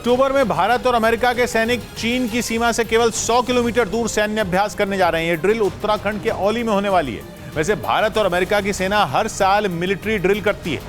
अक्टूबर में भारत और अमेरिका के सैनिक चीन की सीमा से केवल 100 किलोमीटर दूर सैन्य अभ्यास करने जा रहे हैं। ये ड्रिल उत्तराखंड के औली में होने वाली है। वैसे भारत और अमेरिका की सेना हर साल मिलिट्री ड्रिल करती है,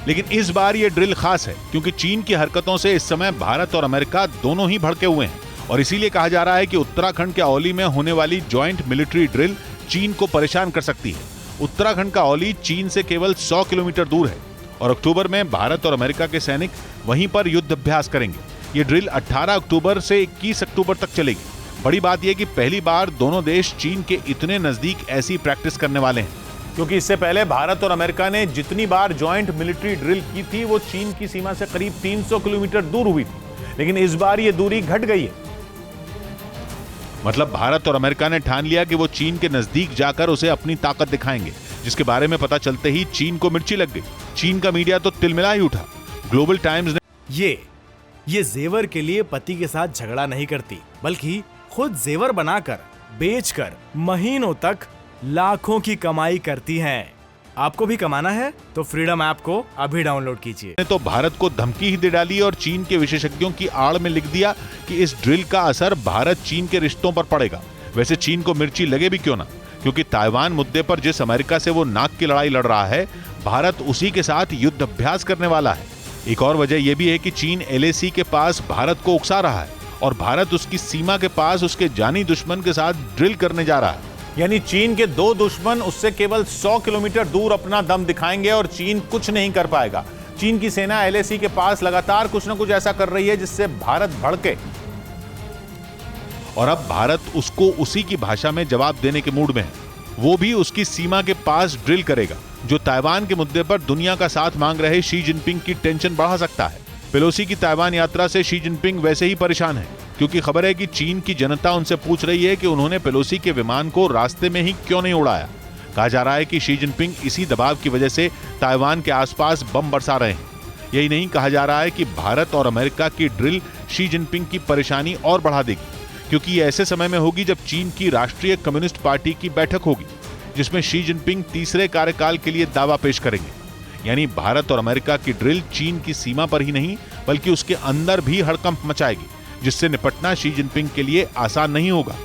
लेकिन इस बार ये ड्रिल खास है क्योंकि चीन की हरकतों से इस समय भारत और अमेरिका दोनों ही भड़के हुए हैं और इसीलिए कहा जा रहा है कि उत्तराखंड के औली में होने वाली ज्वाइंट मिलिट्री ड्रिल चीन को परेशान कर सकती है। उत्तराखंड का औली चीन से केवल 100 किलोमीटर दूर है और अक्टूबर में भारत और अमेरिका के सैनिक वहीं पर युद्ध अभ्यास करेंगे। ये ड्रिल 18 अक्टूबर से 21 अक्टूबर तक चलेगी। बड़ी बात यह कि पहली बार दोनों देश चीन के इतने नजदीक ऐसी प्रैक्टिस करने वाले हैं, क्योंकि इससे पहले भारत और अमेरिका ने जितनी बार ज्वाइंट मिलिट्री ड्रिल की थी वो चीन की सीमा से करीब 300 किलोमीटर दूर हुई थी, लेकिन इस बार ये दूरी घट गई है। मतलब भारत और अमेरिका ने ठान लिया कि वो चीन के नजदीक जाकर उसे अपनी ताकत दिखाएंगे, जिसके बारे में पता चलते ही चीन को मिर्ची लग गई। चीन का मीडिया तो तिलमिला ही उठा। ग्लोबल टाइम्स ने ये जेवर के लिए पति के साथ झगड़ा नहीं करती, बल्कि खुद जेवर बनाकर बेचकर महीनों तक लाखों की कमाई करती हैं। आपको भी कमाना है तो फ्रीडम ऐप को अभी डाउनलोड कीजिए। तो भारत को धमकी ही दे डाली और चीन के विशेषज्ञों की आड़ में लिख दिया कि इस ड्रिल का असर भारत चीन के रिश्तों पर पड़ेगा। वैसे चीन को मिर्ची लगे भी क्यों ना, क्योंकि ताइवान मुद्दे पर जिस अमेरिका से वो नाक की लड़ाई लड़ रहा है, भारत उसी के साथ युद्ध अभ्यास करने वाला है। एक और वजह यह भी है कि चीन LAC के पास भारत को उकसा रहा है और भारत उसकी सीमा के पास उसके जानी दुश्मन के साथ ड्रिल करने जा रहा है। यानी चीन के दो दुश्मन उससे केवल 100 किलोमीटर दूर अपना दम दिखाएंगे और चीन कुछ नहीं कर पाएगा। चीन की सेना LAC के पास लगातार कुछ न कुछ ऐसा कर रही है जिससे भारत भड़के और अब भारत उसको उसी की भाषा में जवाब देने के मूड में है। वो भी उसकी सीमा के पास ड्रिल करेगा, जो ताइवान के मुद्दे पर दुनिया का साथ मांग रहे शी जिनपिंग की टेंशन बढ़ा सकता है। पेलोसी की ताइवान यात्रा से शी जिनपिंग वैसे ही परेशान है, क्योंकि खबर है कि चीन की जनता उनसे पूछ रही है कि उन्होंने पेलोसी के विमान को रास्ते में ही क्यों नहीं उड़ाया। कहा जा रहा है कि शी जिनपिंग इसी दबाव की वजह से ताइवान के आसपास बम बरसा रहे हैं। यही नहीं, कहा जा रहा है कि भारत और अमेरिका की ड्रिल शी जिनपिंग की परेशानी और बढ़ा देगी, क्योंकि ये ऐसे समय में होगी जब चीन की राष्ट्रीय कम्युनिस्ट पार्टी की बैठक होगी, जिसमें शी जिनपिंग तीसरे कार्यकाल के लिए दावा पेश करेंगे। यानी भारत और अमेरिका की ड्रिल चीन की सीमा पर ही नहीं बल्कि उसके अंदर भी हड़कंप मचाएगी, जिससे निपटना शी जिनपिंग के लिए आसान नहीं होगा।